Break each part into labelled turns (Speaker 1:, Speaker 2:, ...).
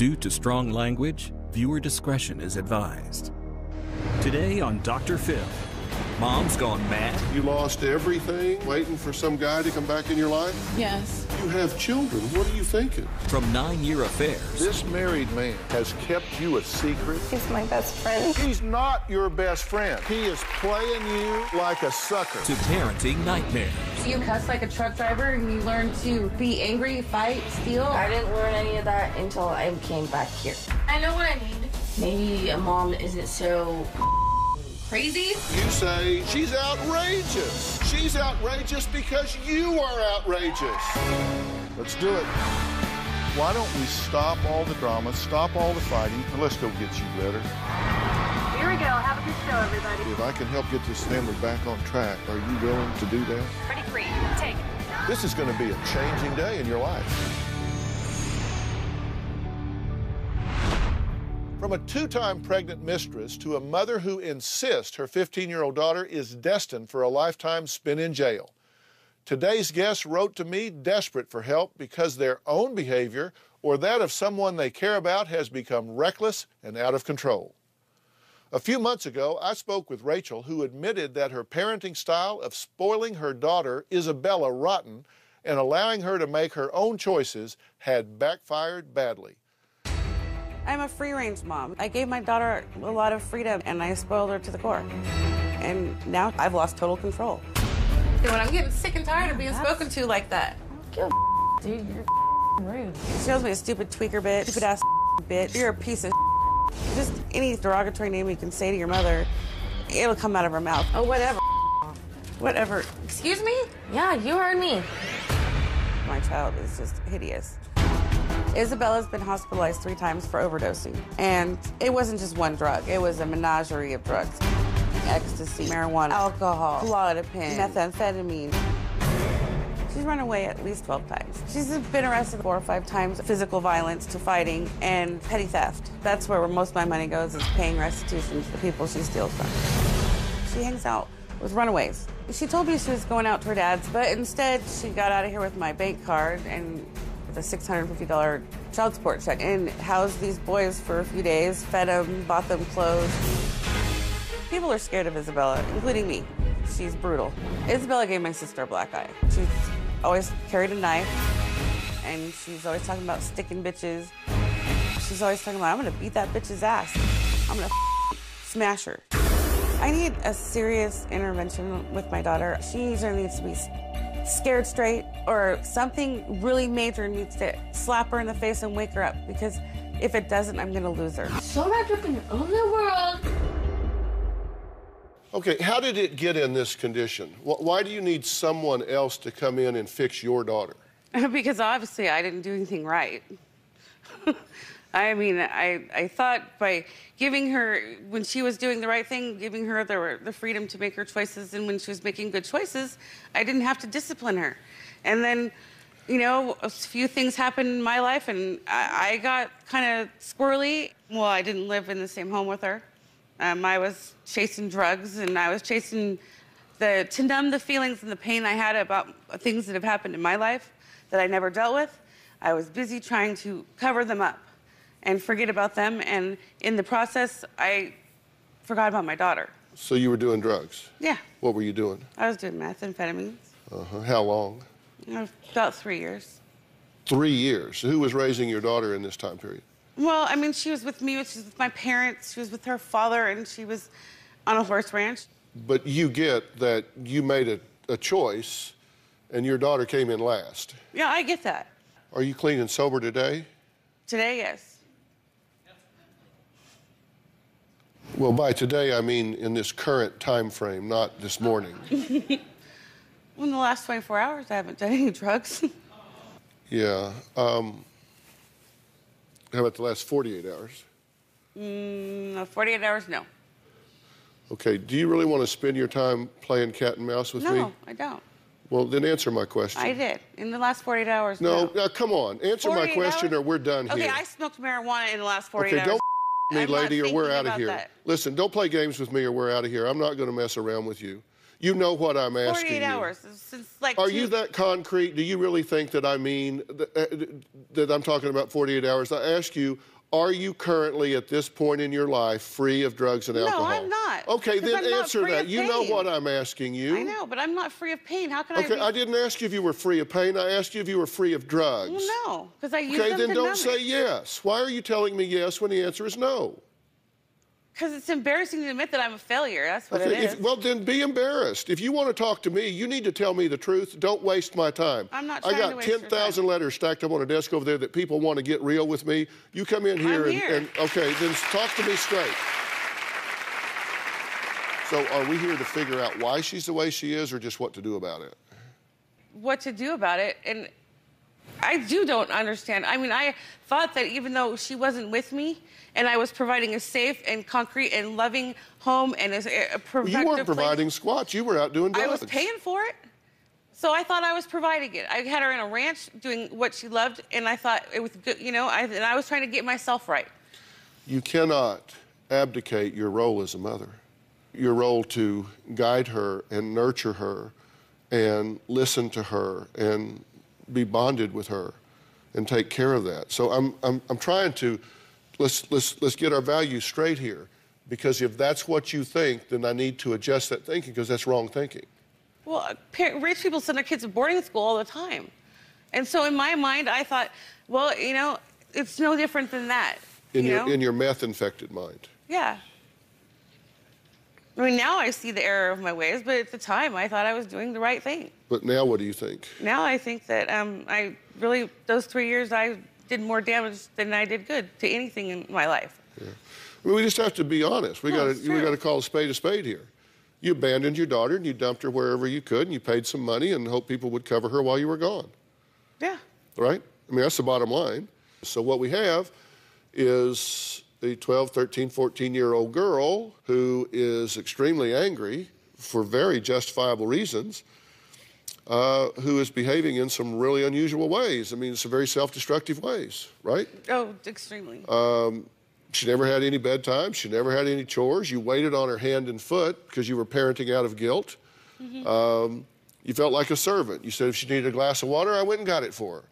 Speaker 1: Due to strong language, viewer discretion is advised. Today on Dr. Phil, Mom's gone mad.
Speaker 2: You lost everything waiting for some guy to come back in your life?
Speaker 3: Yes.
Speaker 2: You have children. What are you thinking?
Speaker 1: From 9-year affairs.
Speaker 4: This married man has kept you a secret.
Speaker 3: He's my best friend.
Speaker 4: He's not your best friend. He is playing you like a sucker.
Speaker 1: To parenting nightmares.
Speaker 5: You cuss like a truck driver and you learn to be angry, fight, steal.
Speaker 6: I didn't learn any of that until I came back here.
Speaker 5: I know what I need.
Speaker 6: Maybe a mom isn't so crazy.
Speaker 2: You say, she's outrageous. She's outrageous because you are outrageous.
Speaker 4: Let's do it. Why don't we stop all the drama, stop all the fighting, and let's go get you better.
Speaker 7: Here we go. Have a good show, everybody.
Speaker 2: If I can help get this family back on track, are you willing to do that?
Speaker 7: Pretty free. Take it.
Speaker 2: This is going to be a changing day in your life. From a two-time pregnant mistress to a mother who insists her 15-year-old daughter is destined for a lifetime spent in jail. Today's guest wrote to me desperate for help because their own behavior or that of someone they care about has become reckless and out of control. A few months ago, I spoke with Rachel, who admitted that her parenting style of spoiling her daughter, Isabella, rotten and allowing her to make her own choices had backfired badly.
Speaker 8: I'm a free-range mom. I gave my daughter a lot of freedom, and I spoiled her to the core. And now I've lost total control.
Speaker 5: When I'm getting sick and tired of being spoken to like that.
Speaker 6: Dude, you're rude.
Speaker 8: She calls me a stupid tweaker bitch, stupid-ass bitch. You're a piece of Just any derogatory name you can say to your mother, it'll come out of her mouth.
Speaker 6: Oh, whatever.
Speaker 8: Whatever.
Speaker 5: Excuse me?
Speaker 6: Yeah, you heard me.
Speaker 8: My child is just hideous. Isabella's been hospitalized 3 times for overdosing. And it wasn't just one drug. It was a menagerie of drugs. Ecstasy, marijuana, alcohol, Klonopin, methamphetamine. She's run away at least 12 times. She's been arrested 4 or 5 times, physical violence to fighting and petty theft. That's where most of my money goes, is paying restitution to the people she steals from. She hangs out with runaways. She told me she was going out to her dad's, but instead she got out of here with my bank card and with a $650 child support check and housed these boys for a few days, fed them, bought them clothes. People are scared of Isabella, including me. She's brutal. Isabella gave my sister a black eye. She's always carried a knife, and she's always talking about sticking bitches. She's always talking about, I'm gonna beat that bitch's ass. I'm gonna smash her. I need a serious intervention with my daughter. She either needs to be scared straight, or something really major needs to slap her in the face and wake her up, because if it doesn't, I'm gonna lose her.
Speaker 6: So wrapped up in your own little world.
Speaker 2: Okay, how did it get in this condition? Why do you need someone else to come in and fix your daughter?
Speaker 8: Because obviously I didn't do anything right. I mean, I thought by giving her, when she was doing the right thing, giving her the freedom to make her choices, and when she was making good choices, I didn't have to discipline her. And then, you know, a few things happened in my life, and I got kind of squirrely. Well, I didn't live in the same home with her. I was chasing drugs, and I was chasing to numb the feelings and the pain I had about things that have happened in my life that I never dealt with. I was busy trying to cover them up and forget about them, and in the process, I forgot about my daughter.
Speaker 2: So you were doing drugs?
Speaker 8: Yeah.
Speaker 2: What were you doing?
Speaker 8: I was doing methamphetamines.
Speaker 2: How long?
Speaker 8: About 3 years.
Speaker 2: 3 years. Who was raising your daughter in this time period?
Speaker 8: Well, I mean, she was with me, she was with my parents, she was with her father, and she was on a horse ranch.
Speaker 2: But you get that you made a choice, and your daughter came in last.
Speaker 8: Yeah, I get that.
Speaker 2: Are you clean and sober today?
Speaker 8: Today, yes.
Speaker 2: Well, by today, I mean in this current time frame, not this morning.
Speaker 8: Well, in the last 24 hours, I haven't done any drugs.
Speaker 2: Yeah. How about the last 48 hours?
Speaker 8: 48 hours, no.
Speaker 2: Okay, do you really want to spend your time playing cat and mouse with me?
Speaker 8: No, I don't.
Speaker 2: Well, then answer my question.
Speaker 8: I did. In the last 48 hours,
Speaker 2: No, come on. Answer my
Speaker 8: 48
Speaker 2: question
Speaker 8: hours?
Speaker 2: or we're done here.
Speaker 8: Okay, I smoked marijuana in the last 48
Speaker 2: Okay,
Speaker 8: hours.
Speaker 2: don't me,
Speaker 8: I'm not
Speaker 2: lady, or we're
Speaker 8: thinking
Speaker 2: out of
Speaker 8: about
Speaker 2: here.
Speaker 8: that.
Speaker 2: Listen, don't play games with me or we're out of here. I'm not going to mess around with you.
Speaker 4: You know what I'm asking
Speaker 8: 48
Speaker 4: you.
Speaker 8: hours since like.
Speaker 4: Are you that concrete? Do you really think that I mean that I'm talking about 48 hours? I ask you, are you currently at this point in your life free of drugs and alcohol?
Speaker 8: No, I'm not.
Speaker 4: Okay, then answer that. You know
Speaker 8: pain.
Speaker 4: what I'm asking you.
Speaker 8: I know, but I'm not free of pain. How can
Speaker 4: Okay, I didn't ask you if you were free of pain. I asked you if you were free of drugs.
Speaker 8: Well, no, because I use
Speaker 4: Okay,
Speaker 8: them
Speaker 4: then
Speaker 8: to
Speaker 4: don't
Speaker 8: numb
Speaker 4: say
Speaker 8: it.
Speaker 4: yes. Why are you telling me yes when the answer is no?
Speaker 8: Because it's embarrassing to admit that I'm a failure. That's what it is.
Speaker 4: Well, then be embarrassed. If you want to talk to me, you need to tell me the truth. Don't waste my time.
Speaker 8: I'm not trying to
Speaker 4: I got
Speaker 8: waste your
Speaker 4: 10,000 letters stacked up on a desk over there that people want to get real with me. You come in here,
Speaker 8: I'm here.
Speaker 4: and okay, then talk to me straight. So are we here to figure out why she's the way she is or just what to do about it?
Speaker 8: What to do about it, and I don't understand. I mean, I thought that even though she wasn't with me and I was providing a safe and concrete and loving home and a productive
Speaker 4: You weren't providing
Speaker 8: place,
Speaker 4: squats. You were out doing drugs.
Speaker 8: I was paying for it. So I thought I was providing it. I had her in a ranch doing what she loved, and I thought it was good, and I was trying to get myself right.
Speaker 4: You cannot abdicate your role as a mother. Your role to guide her and nurture her and listen to her and be bonded with her and take care of that. So I'm trying to let's get our values straight here, because if that's what you think, then I need to adjust that thinking, because that's wrong thinking.
Speaker 8: Well, rich people send their kids to boarding school all the time. And so in my mind, I thought, well, it's no different than that.
Speaker 4: In your meth-infected mind.
Speaker 8: Yeah. I mean, now I see the error of my ways, but at the time, I thought I was doing the right thing.
Speaker 4: But now what do you think?
Speaker 8: Now I think that those 3 years, I did more damage than I did good to anything in my life.
Speaker 4: Yeah. I mean, we just have to be honest. We got to call a spade here. You abandoned your daughter and you dumped her wherever you could, and you paid some money and hoped people would cover her while you were gone.
Speaker 8: Yeah.
Speaker 4: Right? I mean, that's the bottom line. So what we have is a 12, 13, 14-year-old girl who is extremely angry for very justifiable reasons, who is behaving in some really unusual ways. I mean, some very self-destructive ways, right?
Speaker 8: Oh, extremely.
Speaker 4: She never had any bedtime. She never had any chores. You waited on her hand and foot because you were parenting out of guilt. Mm-hmm. You felt like a servant. You said if she needed a glass of water, I went and got it for her.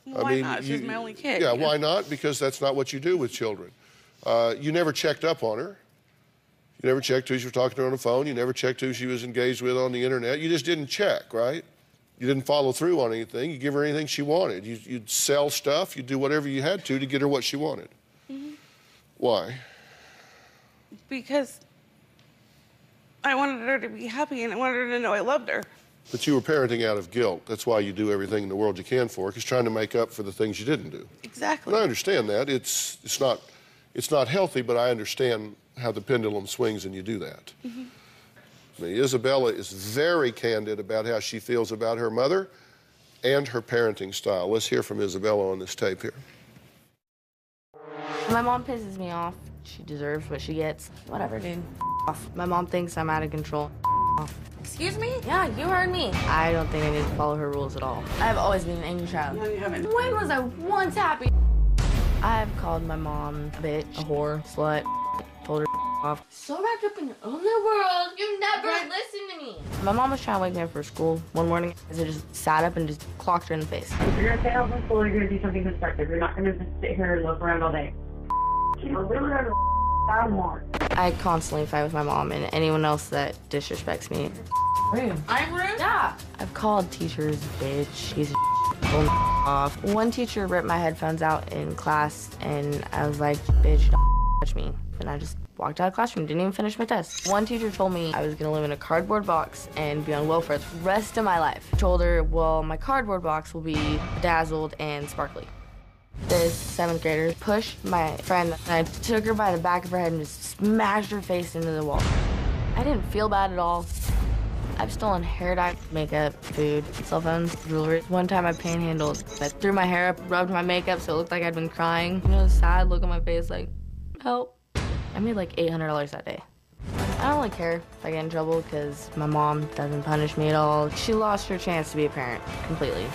Speaker 8: Why not? She was my only kid.
Speaker 4: Yeah, why not? Because that's not what you do with children. You never checked up on her. You never checked who she was talking to on the phone. You never checked who she was engaged with on the internet. You just didn't check, right? You didn't follow through on anything. You give her anything she wanted. You'd sell stuff. You'd do whatever you had to get her what she wanted. Mm-hmm. Why?
Speaker 8: Because I wanted her to be happy and I wanted her to know I loved her.
Speaker 4: But you were parenting out of guilt. That's why you do everything in the world you can for her, because trying to make up for the things you didn't do.
Speaker 8: Exactly.
Speaker 4: And I understand that. It's not healthy, but I understand how the pendulum swings and you do that. Mm-hmm. I mean, Isabella is very candid about how she feels about her mother and her parenting style. Let's hear from Isabella on this tape here.
Speaker 6: My mom pisses me off. She deserves what she gets. Whatever, dude. Off. My mom thinks I'm out of control. Off.
Speaker 5: Excuse me?
Speaker 6: Yeah, you heard me. I don't think I need to follow her rules at all. I've always been an angry child.
Speaker 8: No, you haven't.
Speaker 6: When was I once happy? I've called my mom a bitch, a whore, slut, told her off.
Speaker 3: So wrapped up in your own little world, you never listen to me.
Speaker 6: My mom was trying to wake me up for school one morning. I just sat up and just clocked her in the face.
Speaker 9: If you're gonna stay home from school, you're gonna do something constructive. You're not gonna just sit here and look around all day. You're really gonna down more.
Speaker 6: I constantly fight with my mom and anyone else that disrespects me.
Speaker 3: Rude. I'm rude?
Speaker 6: Yeah. I've called teachers bitch, piece of shit, off. One teacher ripped my headphones out in class and I was like, bitch, don't touch me. And I just walked out of the classroom, didn't even finish my test. One teacher told me I was gonna live in a cardboard box and be on welfare the rest of my life. I told her, well, my cardboard box will be bedazzled and sparkly. This 7th grader pushed my friend and I took her by the back of her head and just smashed her face into the wall. I didn't feel bad at all. I've stolen hair dye, makeup, food, cell phones, jewelry. One time I panhandled. I threw my hair up, rubbed my makeup so it looked like I'd been crying. You know, the sad look on my face like, help. I made like $800 that day. I don't really care if I get in trouble because my mom doesn't punish me at all. She lost her chance to be a parent completely.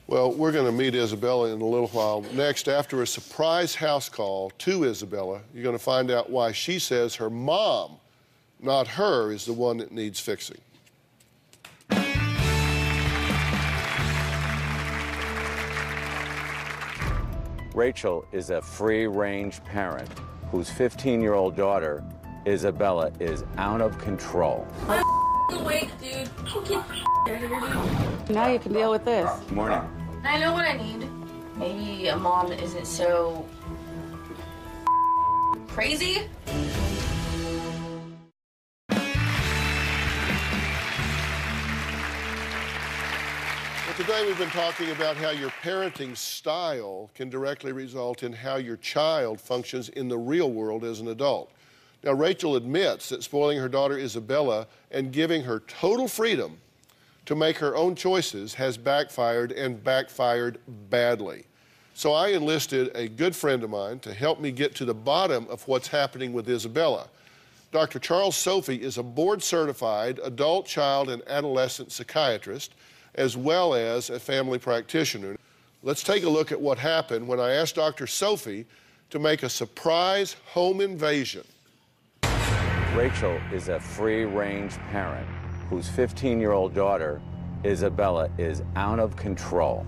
Speaker 4: Well, we're going to meet Isabella in a little while. Next, after a surprise house call to Isabella, you're going to find out why she says her mom not her, is the one that needs fixing.
Speaker 10: Rachel is a free-range parent whose 15-year-old daughter, Isabella, is out of control.
Speaker 3: I'm awake, dude. Get dude.
Speaker 8: Now you can deal with this.
Speaker 10: Morning.
Speaker 6: I know what I need. Maybe a mom isn't so crazy.
Speaker 4: Well, today we've been talking about how your parenting style can directly result in how your child functions in the real world as an adult. Now, Rachel admits that spoiling her daughter Isabella and giving her total freedom to make her own choices has backfired, and backfired badly. So I enlisted a good friend of mine to help me get to the bottom of what's happening with Isabella. Dr. Charles Sophy is a board-certified adult, child, and adolescent psychiatrist, as well as a family practitioner. Let's take a look at what happened when I asked Dr. Sophy to make a surprise home invasion.
Speaker 10: Rachel is a free-range parent whose 15-year-old daughter, Isabella, is out of control.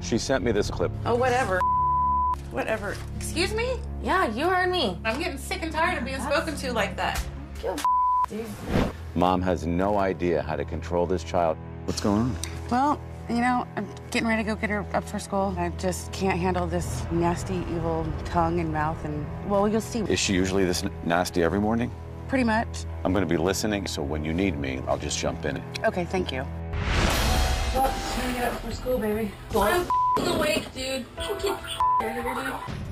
Speaker 10: She sent me this clip.
Speaker 8: Oh, whatever. Whatever. Excuse me?
Speaker 6: Yeah, you heard me.
Speaker 8: I'm getting sick and tired of being spoken to like that.
Speaker 6: Dude.
Speaker 10: Mom has no idea how to control this child. What's going on?
Speaker 8: Well, you know, I'm getting ready to go get her up for school. I just can't handle this nasty, evil tongue and mouth, and, well, you'll see.
Speaker 10: Is she usually this nasty every morning?
Speaker 8: Pretty much.
Speaker 10: I'm going to be listening, so when you need me, I'll just jump in.
Speaker 8: Okay, thank you.
Speaker 3: Well, I'm gonna get up for school, baby. I'm awake, dude. Get dude.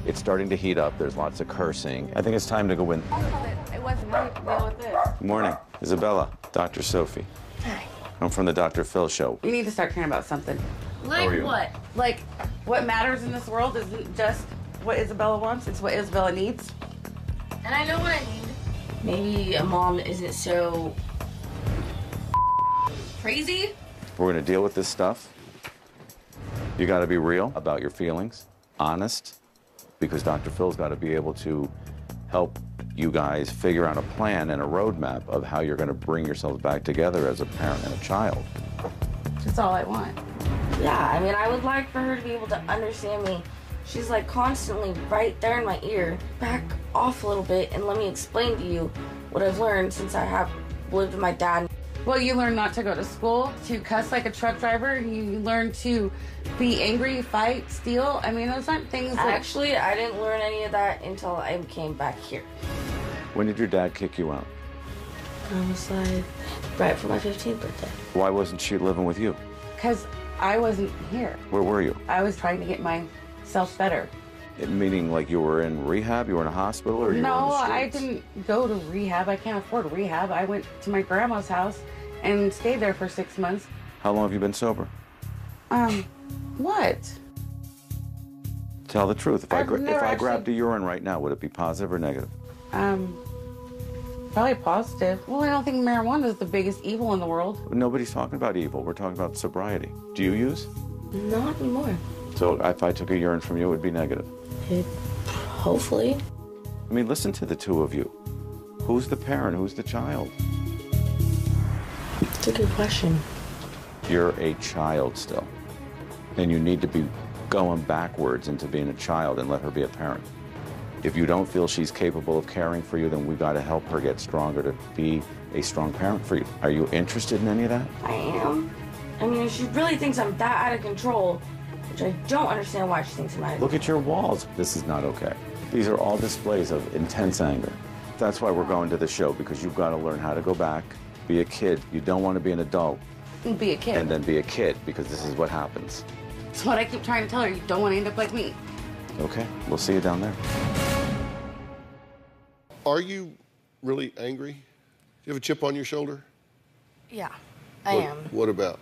Speaker 10: It's starting to heat up. There's lots of cursing. I think it's time to go in.
Speaker 8: It wasn't how you can deal with this.
Speaker 10: Good morning. Isabella, Dr. Sophy.
Speaker 6: Hi.
Speaker 10: I'm from the Dr. Phil show.
Speaker 8: You need to start caring about something.
Speaker 6: Like
Speaker 10: are you?
Speaker 6: what?
Speaker 8: Like, what matters in this world isn't just what Isabella wants, it's what Isabella needs.
Speaker 6: And I know what I need. Maybe a mom isn't so crazy.
Speaker 10: We're going to deal with this stuff. You got to be real about your feelings, honest, because Dr. Phil's got to be able to help you guys figure out a plan and a roadmap of how you're going to bring yourselves back together as a parent and a child.
Speaker 8: That's all I want.
Speaker 6: Yeah, I mean, I would like for her to be able to understand me. She's like constantly right there in my ear. Back off a little bit and let me explain to you what I've learned since I have lived with my dad.
Speaker 8: Well, you learn not to go to school, to cuss like a truck driver. You learn to be angry, fight, steal. I mean, those aren't things that...
Speaker 6: Actually, I didn't learn any of that until I came back here.
Speaker 10: When did your dad kick you out?
Speaker 6: I was like, right for my 15th birthday.
Speaker 10: Why wasn't she living with you?
Speaker 8: Because I wasn't here.
Speaker 10: Where were you?
Speaker 8: I was trying to get myself better.
Speaker 10: Meaning like you were in rehab, you were in a hospital, or you were in the
Speaker 8: No,
Speaker 10: streets?
Speaker 8: I didn't go to rehab. I can't afford rehab. I went to my grandma's house and stayed there for 6 months.
Speaker 10: How long have you been sober?
Speaker 8: What?
Speaker 10: Tell the truth. If I
Speaker 8: never
Speaker 10: grabbed a urine right now, would it be positive or negative?
Speaker 8: Probably positive. Well, I don't think marijuana is the biggest evil in the world.
Speaker 10: Nobody's talking about evil. We're talking about sobriety. Do you use?
Speaker 6: Not anymore.
Speaker 10: So if I took a urine from you, it would be negative.
Speaker 6: Hopefully.
Speaker 10: I mean, listen to the two of you. Who's the parent? Who's the child?
Speaker 6: It's a good question.
Speaker 10: You're a child still. And you need to be going backwards into being a child and let her be a parent. If you don't feel she's capable of caring for you, then we've got to help her get stronger to be a strong parent for you. Are you interested in any of that?
Speaker 6: I am. I mean, if she really thinks I'm that out of control, which I don't understand why she thinks I'm out of control.
Speaker 10: Look at your walls. This is not okay. These are all displays of intense anger. That's why we're going to the show, because you've got to learn how to go back, be a kid. You don't want to be an adult.
Speaker 8: Be a kid.
Speaker 10: And then be a kid, because this is what happens.
Speaker 8: That's what I keep trying to tell her. You don't want to end up like me.
Speaker 10: Okay, we'll see you down there.
Speaker 4: Are you really angry? Do you have a chip on your shoulder?
Speaker 6: Yeah, I am.
Speaker 4: What about?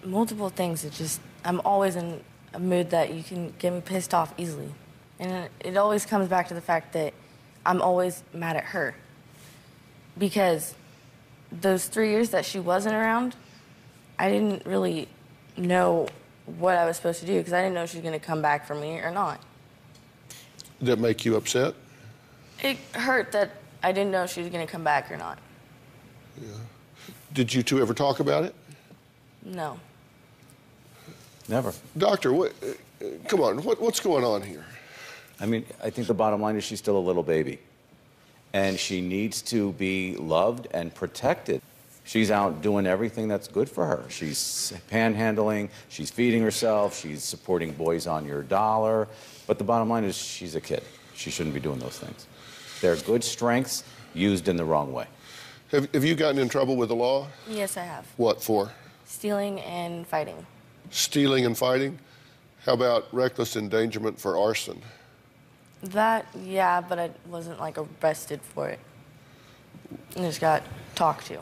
Speaker 6: Multiple things. I'm always in a mood that you can get me pissed off easily. And it always comes back to the fact that I'm always mad at her. Because those 3 years that she wasn't around, I didn't really know what I was supposed to do, because I didn't know she was going to come back for me or not.
Speaker 4: Did that make you upset?
Speaker 6: It hurt that I didn't know if she was going to come back or not.
Speaker 4: Yeah. Did you two ever talk about it?
Speaker 6: No.
Speaker 10: Never.
Speaker 4: Doctor, come on, what's going on here?
Speaker 10: I mean, I think the bottom line is she's still a little baby. And she needs to be loved and protected. She's out doing everything that's good for her. She's panhandling, she's feeding herself, she's supporting Boys on Your Dollar. But the bottom line is she's a kid. She shouldn't be doing those things. They're good strengths used in the wrong way.
Speaker 4: Have you gotten in trouble with the law?
Speaker 6: Yes, I have.
Speaker 4: What for?
Speaker 6: Stealing and fighting.
Speaker 4: Stealing and fighting? How about reckless endangerment for arson?
Speaker 6: That, yeah, but I wasn't, like, arrested for it. I just got talked to.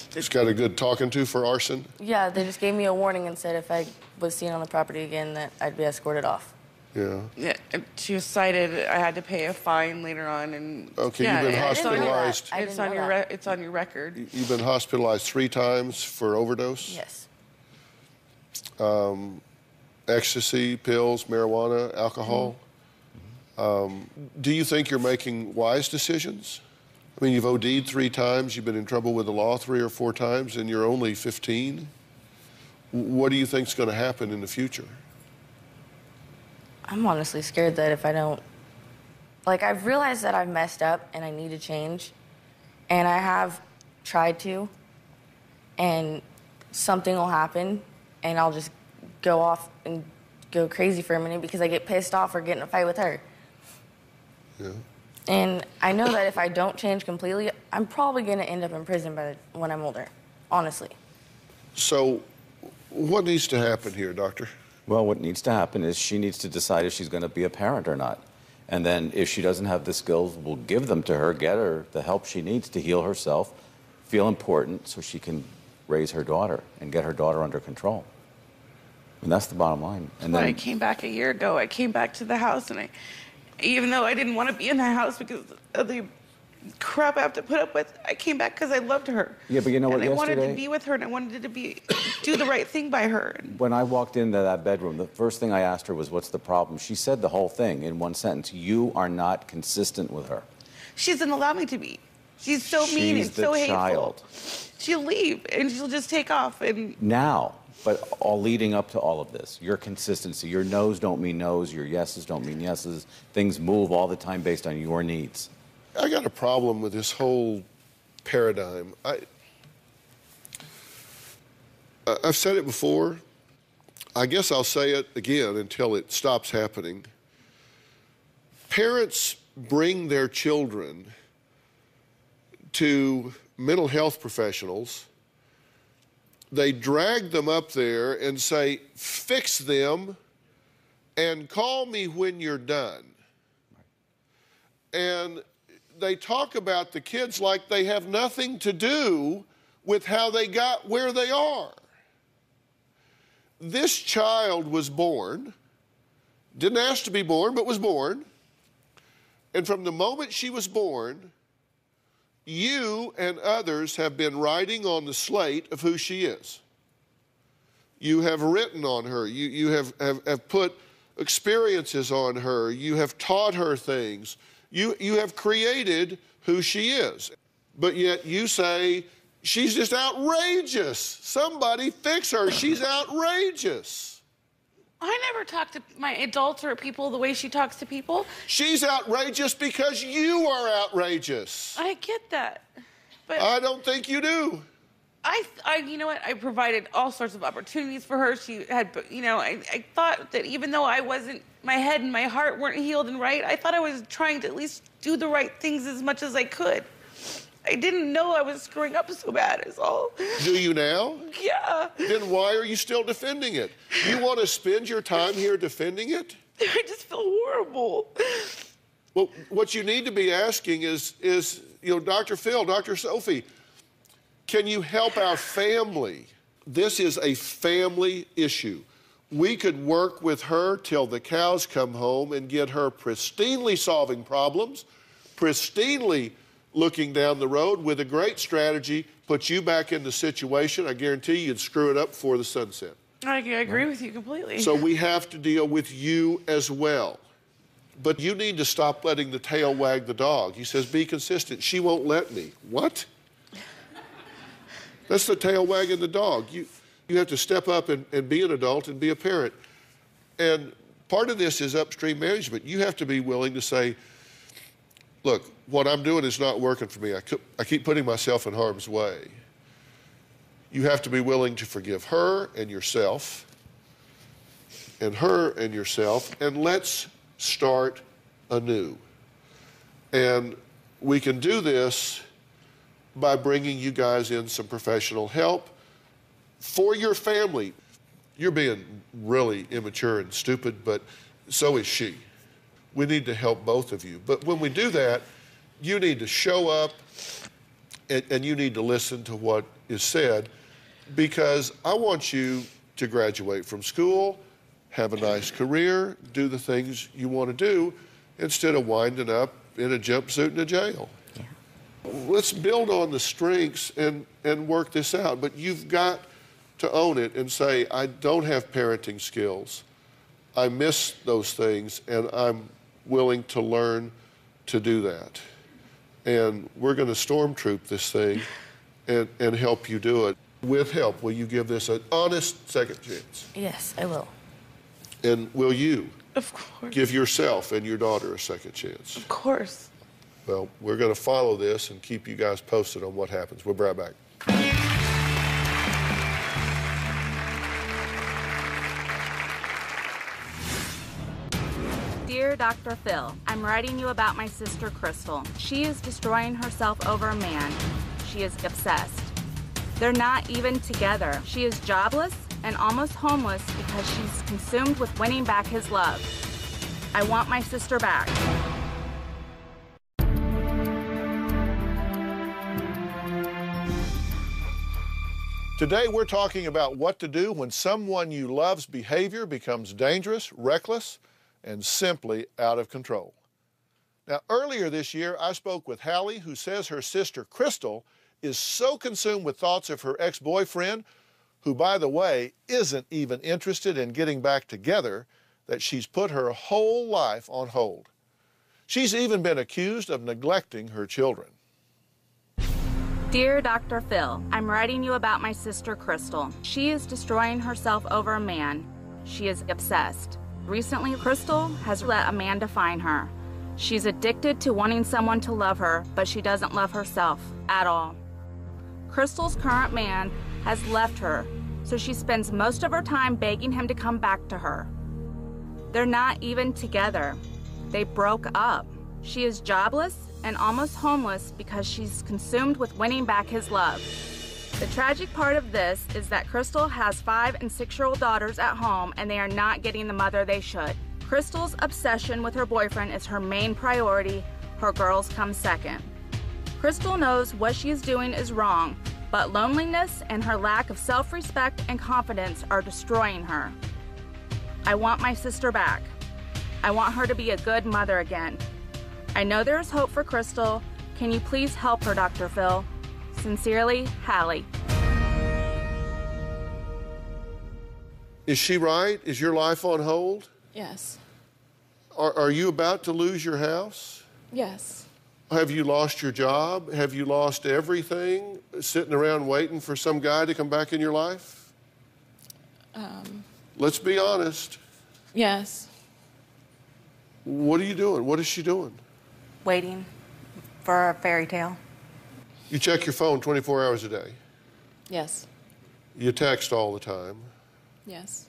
Speaker 4: Just got a good talking to for arson?
Speaker 6: Yeah, they just gave me a warning and said if I was seen on the property again that I'd be escorted off.
Speaker 4: Yeah.
Speaker 8: Yeah, she was cited. I had to pay a fine later on, and
Speaker 4: okay,
Speaker 8: yeah,
Speaker 4: you've been hospitalized.
Speaker 8: It's on your record.
Speaker 4: You've been hospitalized 3 times for overdose.
Speaker 6: Yes.
Speaker 4: Ecstasy, pills, marijuana, alcohol. Do you think you're making wise decisions? I mean, you've OD'd 3 times. You've been in trouble with the law 3 or 4 times, and you're only 15. What do you think's going to happen in the future?
Speaker 6: I'm honestly scared that if I don't... Like, I've realized that I've messed up and I need to change. And I have tried to. And something will happen, and I'll just go off and go crazy for a minute because I get pissed off or get in a fight with her.
Speaker 4: Yeah.
Speaker 6: And I know that if I don't change completely, I'm probably going to end up in prison when I'm older, honestly.
Speaker 4: So what needs to happen here, doctor?
Speaker 10: Well, what needs to happen is she needs to decide if she's going to be a parent or not. And then if she doesn't have the skills, we'll give them to her, get her the help she needs to heal herself, feel important so she can raise her daughter and get her daughter under control. And that's the bottom line. And
Speaker 8: When
Speaker 10: then
Speaker 8: I came back a year ago, I came back to the house, and even though I didn't want to be in the house because of the crap I have to put up with, I came back because I loved her.
Speaker 10: Yeah, but you know what,
Speaker 8: and I wanted
Speaker 10: yesterday-
Speaker 8: to be with her, and I wanted to do the right thing by her.
Speaker 10: when I walked into that bedroom, the first thing I asked her was, what's the problem? She said the whole thing in one sentence. You are not consistent with her.
Speaker 8: She doesn't allow me to be. She's so mean and so hateful.
Speaker 10: Child.
Speaker 8: She'll leave, and she'll just take off. And
Speaker 10: Now, but all leading up to all of this, your consistency, your no's don't mean no's, your yeses don't mean yeses. Things move all the time based on your needs.
Speaker 4: I got a problem with this whole paradigm. I've said it before. I guess I'll say it again until it stops happening. Parents bring their children to mental health professionals. They drag them up there and say, fix them and call me when you're done. And they talk about the kids like they have nothing to do with how they got where they are. This child was born, didn't ask to be born, but was born. And from the moment she was born, you and others have been writing on the slate of who she is. You have written on her. You have put experiences on her. You have taught her things. You have created who she is. But yet you say, she's just outrageous. Somebody fix her. She's outrageous.
Speaker 8: I never talk to my adults or people the way she talks to people.
Speaker 4: She's outrageous because you are outrageous.
Speaker 8: I get that. But
Speaker 4: I don't think you do.
Speaker 8: you know what? I provided all sorts of opportunities for her. She had, you know, I thought that even though I wasn't, my head and my heart weren't healed and right, I thought I was trying to at least do the right things as much as I could. I didn't know I was screwing up so bad is all.
Speaker 4: Do you now?
Speaker 8: Yeah.
Speaker 4: Then why are you still defending it? You want to spend your time here defending it?
Speaker 8: I just feel horrible.
Speaker 4: Well, what you need to be asking is, you know, Dr. Phil, Dr. Sophie, can you help our family? This is a family issue. We could work with her till the cows come home and get her pristinely solving problems, pristinely looking down the road with a great strategy, put you back in the situation. I guarantee you'd screw it up before the sunset.
Speaker 8: I agree with you completely.
Speaker 4: So we have to deal with you as well. But you need to stop letting the tail wag the dog. He says, be consistent. She won't let me. What? That's the tail wagging the dog. You have to step up and be an adult and be a parent. And part of this is upstream management. You have to be willing to say, look, what I'm doing is not working for me. I keep putting myself in harm's way. You have to be willing to forgive her and yourself, and her and yourself, and let's start anew. And we can do this by bringing you guys in some professional help for your family. You're being really immature and stupid, but so is she. We need to help both of you. But when we do that, you need to show up and you need to listen to what is said, because I want you to graduate from school, have a nice career, do the things you want to do, instead of winding up in a jumpsuit in a jail. Yeah. Let's build on the strengths and work this out. But you've got to own it and say, I don't have parenting skills. I miss those things, and I'm willing to learn to do that. And we're going to stormtroop this thing and help you do it. With help, will you give this an honest second chance?
Speaker 6: Yes, I will.
Speaker 4: And will you
Speaker 6: Of course.
Speaker 4: give yourself and your daughter a second chance?
Speaker 6: Of course.
Speaker 4: Well, we're going to follow this and keep you guys posted on what happens. We'll be right back.
Speaker 11: Dear Dr. Phil, I'm writing you about my sister Crystal. She is destroying herself over a man. She is obsessed. They're not even together. She is jobless and almost homeless because she's consumed with winning back his love. I want my sister back.
Speaker 2: Today we're talking about what to do when someone you love's behavior becomes dangerous, reckless, and simply out of control. Now, earlier this year, I spoke with Hallie, who says her sister Crystal is so consumed with thoughts of her ex-boyfriend, who, by the way, isn't even interested in getting back together, that she's put her whole life on hold. She's even been accused of neglecting her children.
Speaker 11: Dear Dr. Phil, I'm writing you about my sister Crystal. She is destroying herself over a man. She is obsessed. Recently, Crystal has let a man define her. She's addicted to wanting someone to love her, but she doesn't love herself at all. Crystal's current man has left her, so she spends most of her time begging him to come back to her. They're not even together. They broke up. She is jobless and almost homeless because she's consumed with winning back his love. The tragic part of this is that Crystal has 5 and 6-year-old daughters at home, and they are not getting the mother they should. Crystal's obsession with her boyfriend is her main priority. Her girls come second. Crystal knows what she is doing is wrong, but loneliness and her lack of self-respect and confidence are destroying her. I want my sister back. I want her to be a good mother again. I know there is hope for Crystal. Can you please help her, Dr. Phil? Sincerely, Hallie.
Speaker 4: Is she right? Is your life on hold?
Speaker 12: Yes.
Speaker 4: Are you about to lose your house?
Speaker 12: Yes.
Speaker 4: Have you lost your job? Have you lost everything sitting around waiting for some guy to come back in your life? Let's be honest.
Speaker 12: Yes.
Speaker 4: What are you doing? What is she doing?
Speaker 13: Waiting for a fairy tale.
Speaker 4: You check your phone 24 hours a day.
Speaker 12: Yes.
Speaker 4: You text all the time.
Speaker 12: Yes.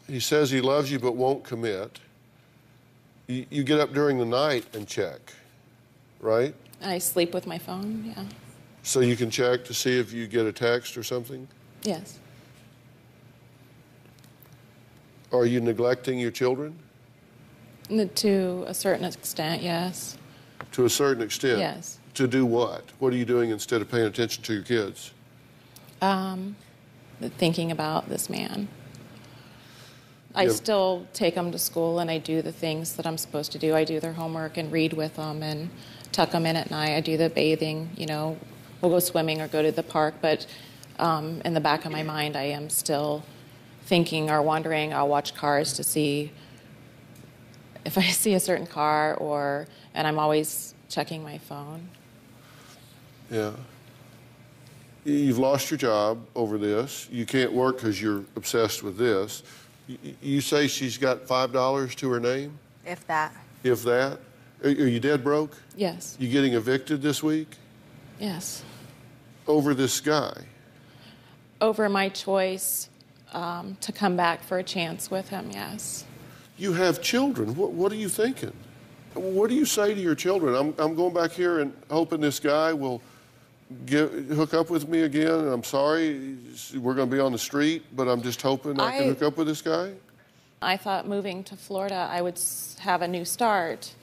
Speaker 4: He says he loves you but won't commit. You get up during the night and check, right?
Speaker 12: I sleep with my phone, yeah.
Speaker 4: So you can check to see if you get a text or something?
Speaker 12: Yes.
Speaker 4: Are you neglecting your children?
Speaker 12: To a certain extent, yes.
Speaker 4: To a certain extent?
Speaker 12: Yes.
Speaker 4: To do what? What are you doing instead of paying attention to your kids?
Speaker 12: Thinking about this man. I still take them to school and I do the things that I'm supposed to do. I do their homework and read with them and tuck them in at night. I do the bathing, you know. We'll go swimming or go to the park, but in the back of my mind I am still thinking or wondering. I'll watch Cars to see if I see a certain car and I'm always checking my phone.
Speaker 4: Yeah. You've lost your job over this. You can't work because you're obsessed with this. You say she's got $5 to her name?
Speaker 13: If that.
Speaker 4: If that? Are you dead broke?
Speaker 12: Yes.
Speaker 4: You getting evicted this week?
Speaker 12: Yes.
Speaker 4: Over this guy?
Speaker 12: Over my choice to come back for a chance with him, yes.
Speaker 4: You have children. What are you thinking? What do you say to your children? I'm going back here and hoping this guy will hook up with me again. And I'm sorry, we're going to be on the street, but I'm just hoping I can hook up with this guy.
Speaker 12: I thought moving to Florida, I would have a new start,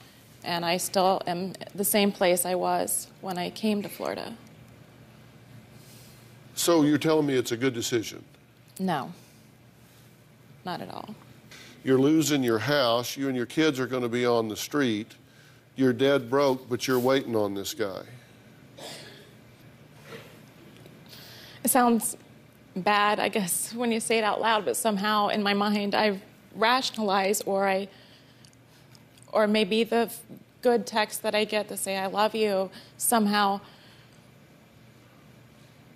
Speaker 12: and I still am the same place I was when I came to Florida.
Speaker 4: So you're telling me it's a good decision?
Speaker 12: No, not at all.
Speaker 4: You're losing your house. You and your kids are going to be on the street. You're dead broke, but you're waiting on this guy.
Speaker 12: It sounds bad, I guess, when you say it out loud, but somehow in my mind I rationalize, or maybe the good text that I get to say I love you somehow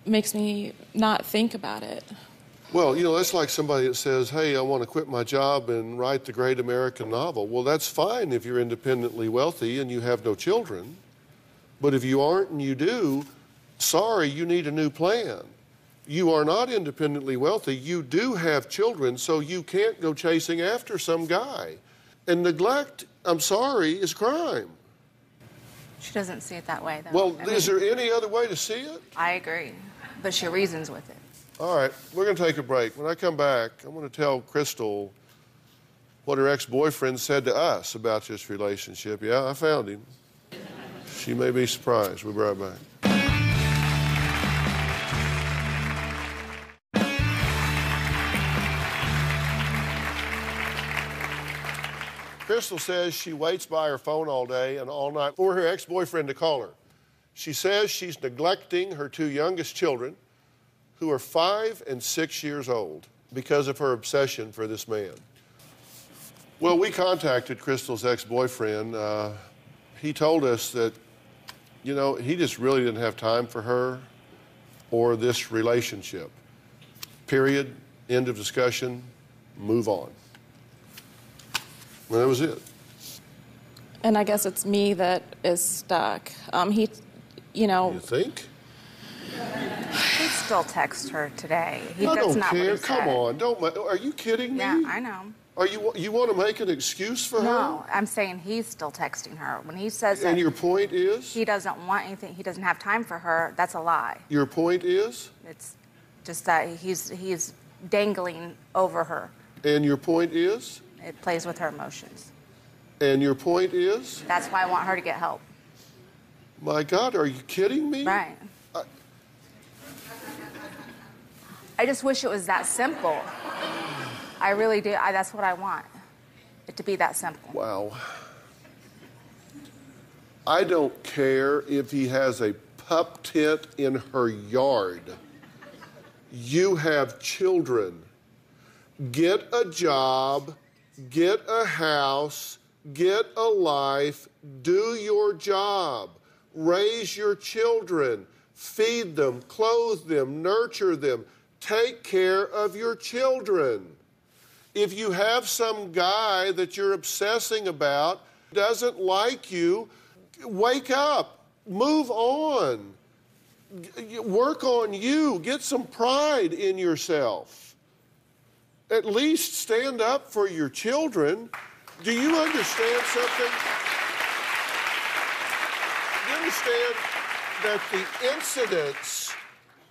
Speaker 12: makes me not think about it.
Speaker 4: Well, you know, that's like somebody that says, hey, I want to quit my job and write the great American novel. Well, that's fine if you're independently wealthy and you have no children. But if you aren't and you do, sorry, you need a new plan. You are not independently wealthy. You do have children, so you can't go chasing after some guy. And neglect, I'm sorry, is crime.
Speaker 13: She doesn't see it that way, though.
Speaker 4: Well, is there any other way to see it?
Speaker 13: I agree, but she reasons with it.
Speaker 4: All right, we're going to take a break. When I come back, I'm going to tell Crystal what her ex-boyfriend said to us about this relationship. Yeah, I found him. She may be surprised. We'll be right back. Crystal says she waits by her phone all day and all night for her ex-boyfriend to call her. She says she's neglecting her two youngest children, who are 5 and 6 years old, because of her obsession for this man. Well, we contacted Crystal's ex-boyfriend. He told us that, you know, he just really didn't have time for her or this relationship. Period. End of discussion. Move on. And that was it.
Speaker 12: And I guess it's me that is stuck. He, you know.
Speaker 4: You think?
Speaker 13: He still texts her today.
Speaker 4: I don't care. Come on, don't. Are you kidding me?
Speaker 13: Yeah, I know.
Speaker 4: Are you want to make an excuse for her?
Speaker 13: No, I'm saying he's still texting her. When he says that.
Speaker 4: And your point is?
Speaker 13: He doesn't want anything. He doesn't have time for her. That's a lie.
Speaker 4: Your point is?
Speaker 13: It's just that he's dangling over her.
Speaker 4: And your point is?
Speaker 13: It plays with her emotions.
Speaker 4: And your point is?
Speaker 13: That's why I want her to get help.
Speaker 4: My God, are you kidding me?
Speaker 13: Right. I just wish it was that simple. I really do. That's what I want, it to be that simple.
Speaker 4: Wow. I don't care if he has a pup tent in her yard. You have children. Get a job, get a house, get a life, do your job, raise your children, feed them, clothe them, nurture them. Take care of your children. If you have some guy that you're obsessing about, doesn't like you, wake up, move on, work on you, get some pride in yourself. At least stand up for your children. Do you understand something? Do you understand that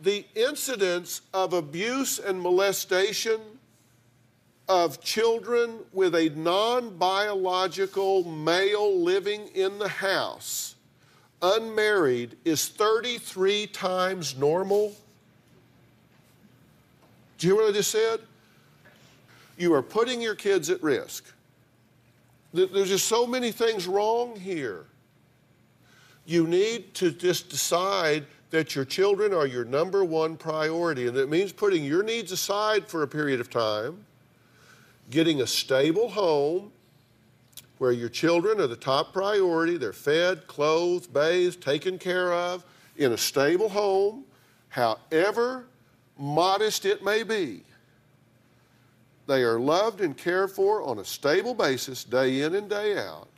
Speaker 4: the incidents of abuse and molestation of children with a non-biological male living in the house, unmarried, is 33 times normal? Do you hear what I just said? You are putting your kids at risk. There's just so many things wrong here. You need to just decide that your children are your number one priority, and that means putting your needs aside for a period of time, getting a stable home where your children are the top priority. They're fed, clothed, bathed, taken care of in a stable home, however modest it may be. They are loved and cared for on a stable basis, day in and day out.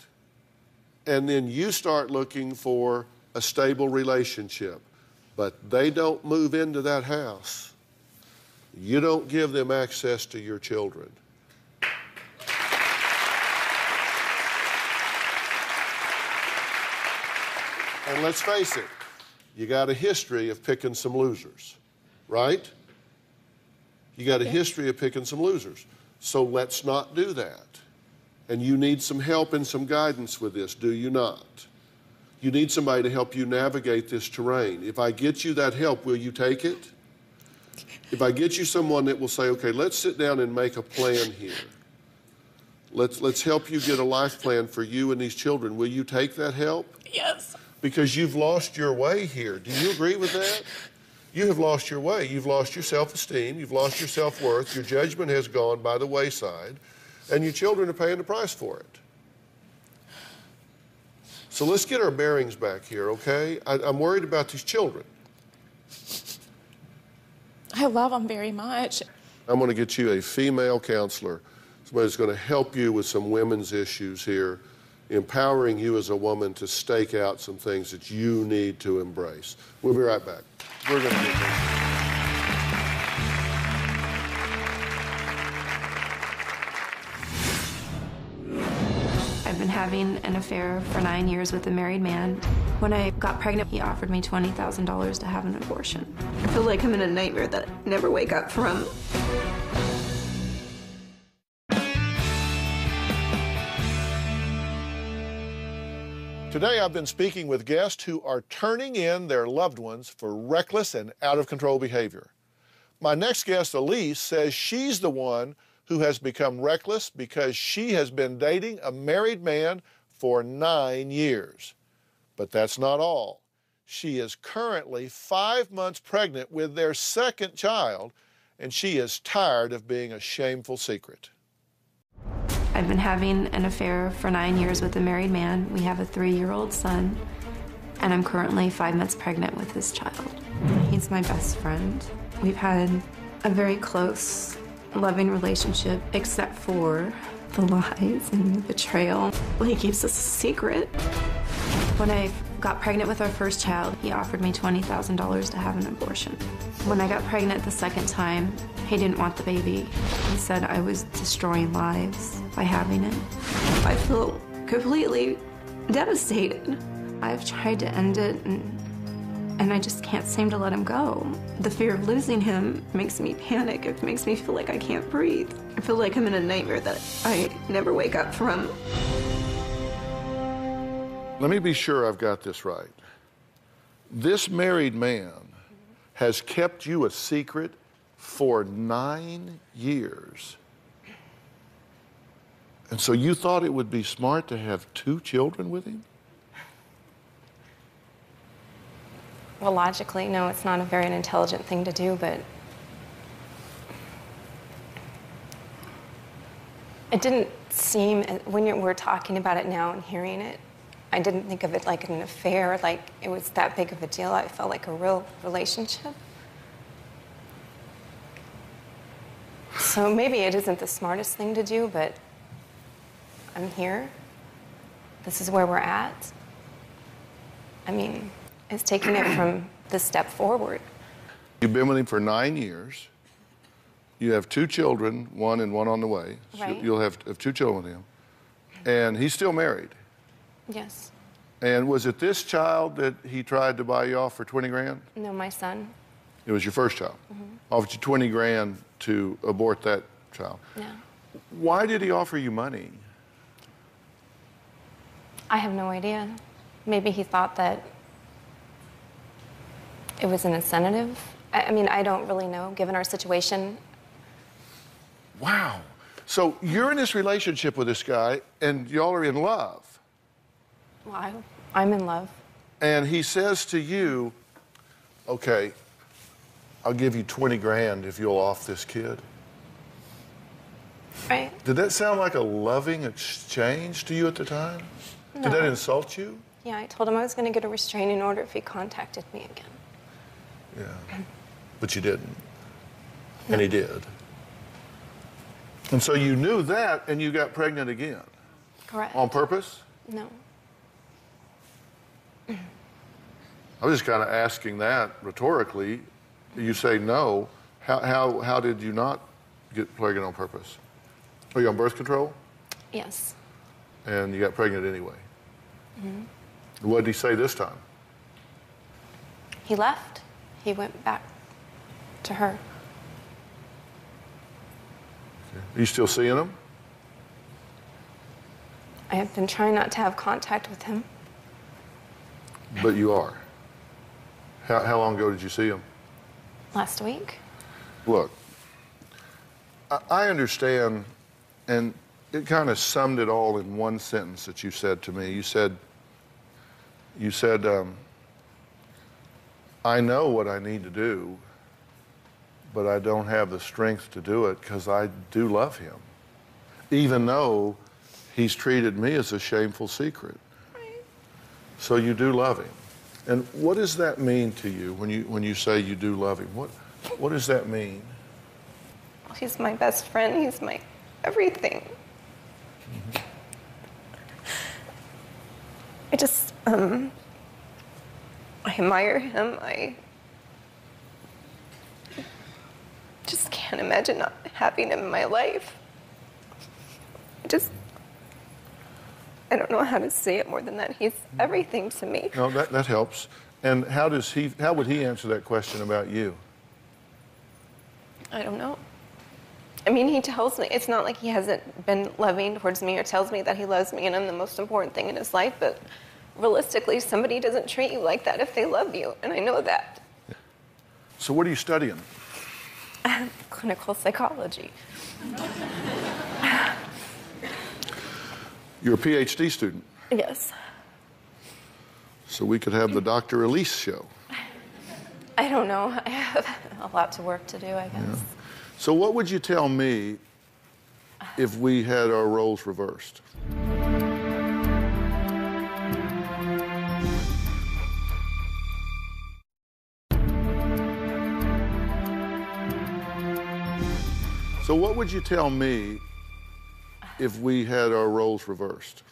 Speaker 4: And then you start looking for a stable relationship. But they don't move into that house. You don't give them access to your children. And let's face it, you got a history of picking some losers, right? You got a history of picking some losers. So let's not do that. And you need some help and some guidance with this, do you not? You need somebody to help you navigate this terrain. If I get you that help, will you take it? If I get you someone that will say, okay, let's sit down and make a plan here. Let's help you get a life plan for you and these children. Will you take that help?
Speaker 12: Yes.
Speaker 4: Because you've lost your way here. Do you agree with that? You have lost your way. You've lost your self-esteem. You've lost your self-worth. Your judgment has gone by the wayside. And your children are paying the price for it. So let's get our bearings back here, okay? I'm worried about these children.
Speaker 12: I love them very much.
Speaker 4: I'm going to get you a female counselor, somebody who's going to help you with some women's issues here, empowering you as a woman to stake out some things that you need to embrace. We'll be right back. We're going to get this.
Speaker 6: I've been having an affair for 9 years with a married man. When I got pregnant, he offered me $20,000 to have an abortion. I feel like I'm in a nightmare that I never wake up from.
Speaker 2: Today I've been speaking with guests who are turning in their loved ones for reckless and out-of-control behavior. My next guest, Elise, says she's the one who has become reckless because she has been dating a married man for 9 years. But that's not all. She is currently 5 months pregnant with their second child, and she is tired of being a shameful secret.
Speaker 6: I've been having an affair for 9 years with a married man. We have a 3-year-old son, and I'm currently 5 months pregnant with his child. He's my best friend. We've had a very close, loving relationship, except for the lies and the betrayal. He keeps us a secret. When I got pregnant with our first child, he offered me $20,000 to have an abortion. When I got pregnant the second time, he didn't want the baby. He said I was destroying lives by having it. I feel completely devastated. I've tried to end it, and I just can't seem to let him go. The fear of losing him makes me panic. It makes me feel like I can't breathe. I feel like I'm in a nightmare that I never wake up from.
Speaker 2: Let me be sure I've got this right. This married man has kept you a secret for 9 years. And so you thought it would be smart to have 2 children with him?
Speaker 6: Well, logically, no, it's not a very intelligent thing to do, but it didn't seem, when we're talking about it now and hearing it, I didn't think of it like an affair, like it was that big of a deal. I felt like a real relationship. So maybe it isn't the smartest thing to do, but I'm here. This is where we're at. I mean, it's taking it from the step forward.
Speaker 2: You've been with him for 9 years. You have 2 children, 1 and 1 on the way.
Speaker 6: Right.
Speaker 2: So you'll have 2 children with him. And he's still married.
Speaker 6: Yes.
Speaker 2: And was it this child that he tried to buy you off for 20 grand?
Speaker 6: No, my son.
Speaker 2: It was your first child. Offered you 20 grand to abort that child.
Speaker 6: Yeah.
Speaker 2: Why did he offer you money?
Speaker 6: I have no idea. Maybe he thought that it was an incentive. I mean, I don't really know, given our situation.
Speaker 2: Wow. So you're in this relationship with this guy, and y'all are in love.
Speaker 6: Well, I'm in love.
Speaker 2: And he says to you, okay, I'll give you 20 grand if you'll off this kid.
Speaker 14: Right.
Speaker 2: Did that sound like a loving exchange to you at the time?
Speaker 14: No.
Speaker 2: Did that insult you?
Speaker 14: Yeah, I told him I was going to get a restraining order if he contacted me again.
Speaker 2: Yeah. But you didn't. And he did. And so you knew that and you got pregnant again.
Speaker 14: Correct.
Speaker 2: On purpose?
Speaker 14: No.
Speaker 2: I was just kind of asking that rhetorically. You say no. How did you not get pregnant on purpose? Are you on birth control?
Speaker 14: Yes.
Speaker 2: And you got pregnant anyway.
Speaker 14: Mm-hmm.
Speaker 2: What did he say this time?
Speaker 14: He left. He went back to her.
Speaker 2: Are you still seeing him?
Speaker 14: I have been trying not to have contact with him.
Speaker 2: But you are. How long ago did you see him?
Speaker 14: Last week.
Speaker 2: Look, I understand, and it kind of summed it all in one sentence that you said to me. You said, I know what I need to do, but I don't have the strength to do it because I do love him, even though he's treated me as a shameful secret. Right. So you do love him. And what does that mean to you when you say you do love him? What does that mean?
Speaker 14: He's my best friend. He's my everything.
Speaker 2: Mm-hmm.
Speaker 14: I just, I admire him. I just can't imagine not having him in my life. I don't know how to say it more than that. He's everything to me.
Speaker 2: No, that helps. And how would he answer that question about you?
Speaker 14: I don't know. I mean, he tells me, it's not like he hasn't been loving towards me or tells me that he loves me and I'm the most important thing in his life, but realistically, somebody doesn't treat you like that if they love you, and I know that.
Speaker 2: So what are you studying?
Speaker 14: Clinical psychology.
Speaker 2: You're a PhD student.
Speaker 14: Yes.
Speaker 2: So we could have the Dr. Elise show.
Speaker 14: I don't know. I have a lot to work to do, I guess.
Speaker 2: Yeah. So what would you tell me if we had our roles reversed? So what would you tell me if we had our roles reversed?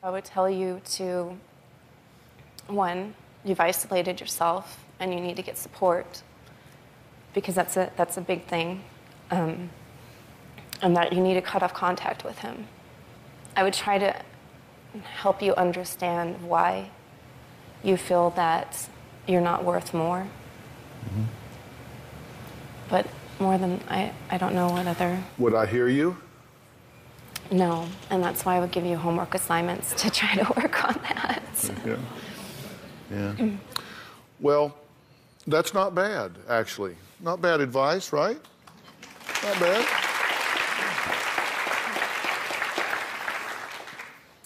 Speaker 14: I would tell you to, one, you've isolated yourself and you need to get support because that's a big thing, and that you need to cut off contact with him. I would try to help you understand why you feel that you're not worth more. Mm-hmm. But more than, I don't know what other...
Speaker 2: Would I hear you?
Speaker 14: No, and that's why I would give you homework assignments to try to work on that.
Speaker 2: Yeah. Well, that's not bad, actually. Not bad advice, right? Not bad.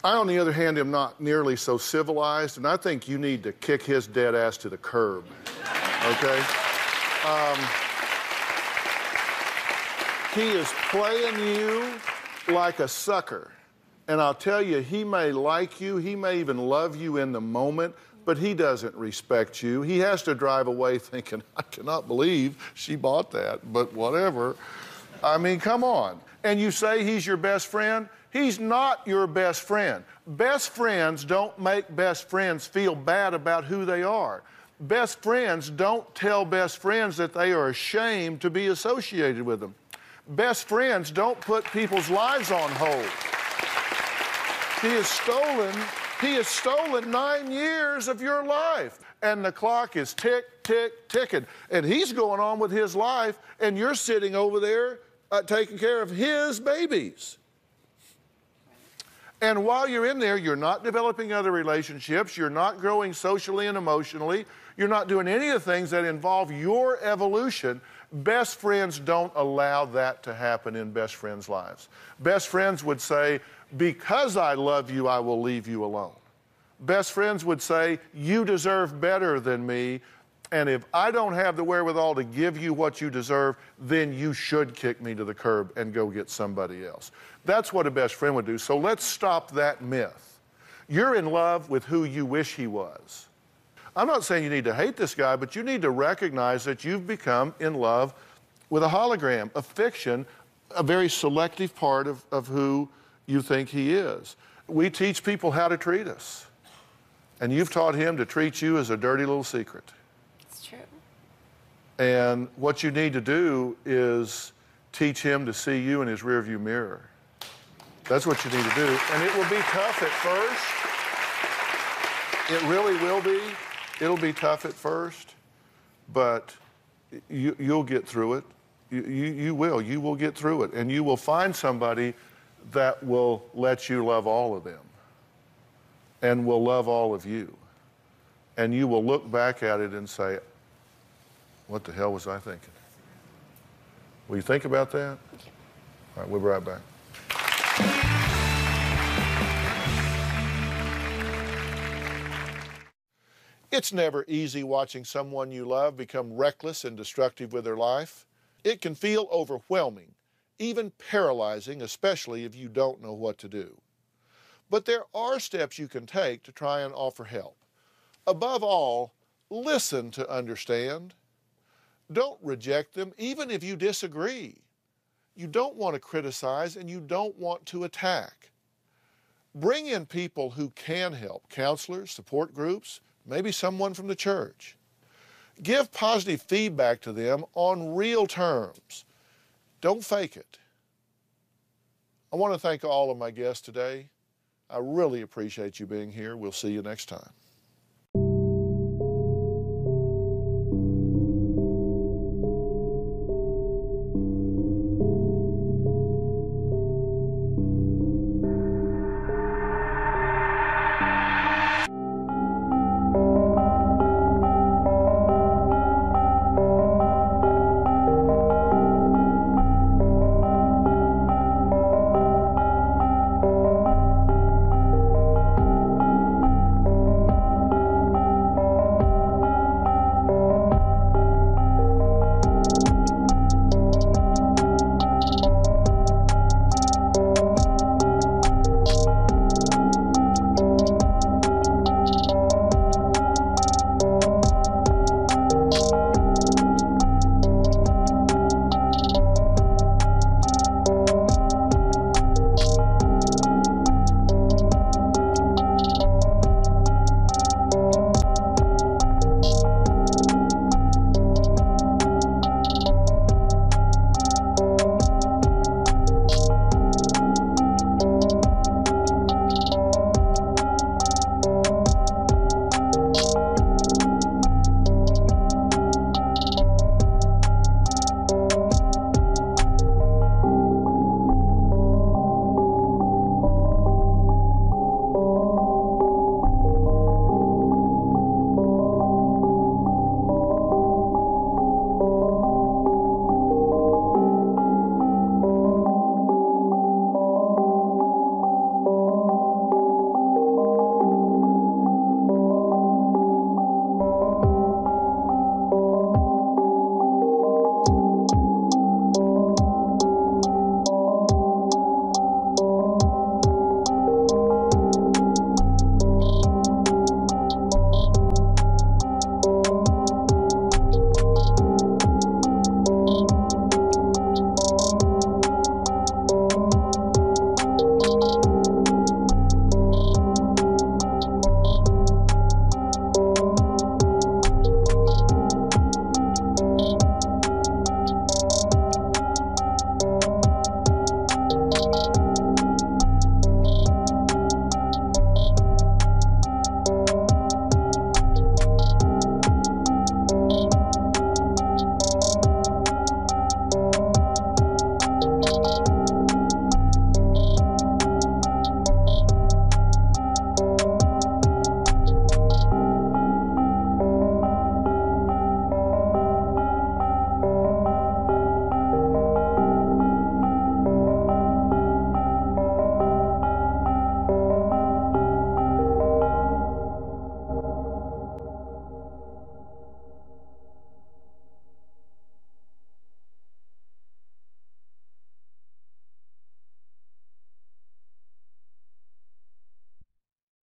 Speaker 2: I, on the other hand, am not nearly so civilized, and I think you need to kick his dead ass to the curb, okay? He is playing you like a sucker. And I'll tell you, he may like you, he may even love you in the moment, but he doesn't respect you. He has to drive away thinking, I cannot believe she bought that, but whatever. I mean, come on. And you say he's your best friend? He's not your best friend. Best friends don't make best friends feel bad about who they are. Best friends don't tell best friends that they are ashamed to be associated with them. Best friends don't put people's lives on hold. He has stolen 9 years of your life, and the clock is tick, tick, ticking. And he's going on with his life, and you're sitting over there taking care of his babies. And while you're in there, you're not developing other relationships, you're not growing socially and emotionally, you're not doing any of the things that involve your evolution. Best friends don't allow that to happen in best friends' lives. Best friends would say, because I love you, I will leave you alone. Best friends would say, you deserve better than me. And if I don't have the wherewithal to give you what you deserve, then you should kick me to the curb and go get somebody else. That's what a best friend would do. So let's stop that myth. You're in love with who you wish he was. I'm not saying you need to hate this guy, but you need to recognize that you've become in love with a hologram, a fiction, a very selective part of who you think he is. We teach people how to treat us. And you've taught him to treat you as a dirty little secret.
Speaker 14: It's true.
Speaker 2: And what you need to do is teach him to see you in his rearview mirror. That's what you need to do. And it will be tough at first. It really will be. It'll be tough at first, but you'll get through it. You will. You will get through it. And you will find somebody that will let you love all of them and will love all of you. And you will look back at it and say, what the hell was I thinking? Will you think about that? All right, we'll be right back. It's never easy watching someone you love become reckless and destructive with their life. It can feel overwhelming, even paralyzing, especially if you don't know what to do. But there are steps you can take to try and offer help. Above all, listen to understand. Don't reject them, even if you disagree. You don't want to criticize and you don't want to attack. Bring in people who can help, counselors, support groups, maybe someone from the church. Give positive feedback to them on real terms. Don't fake it. I want to thank all of my guests today. I really appreciate you being here. We'll see you next time.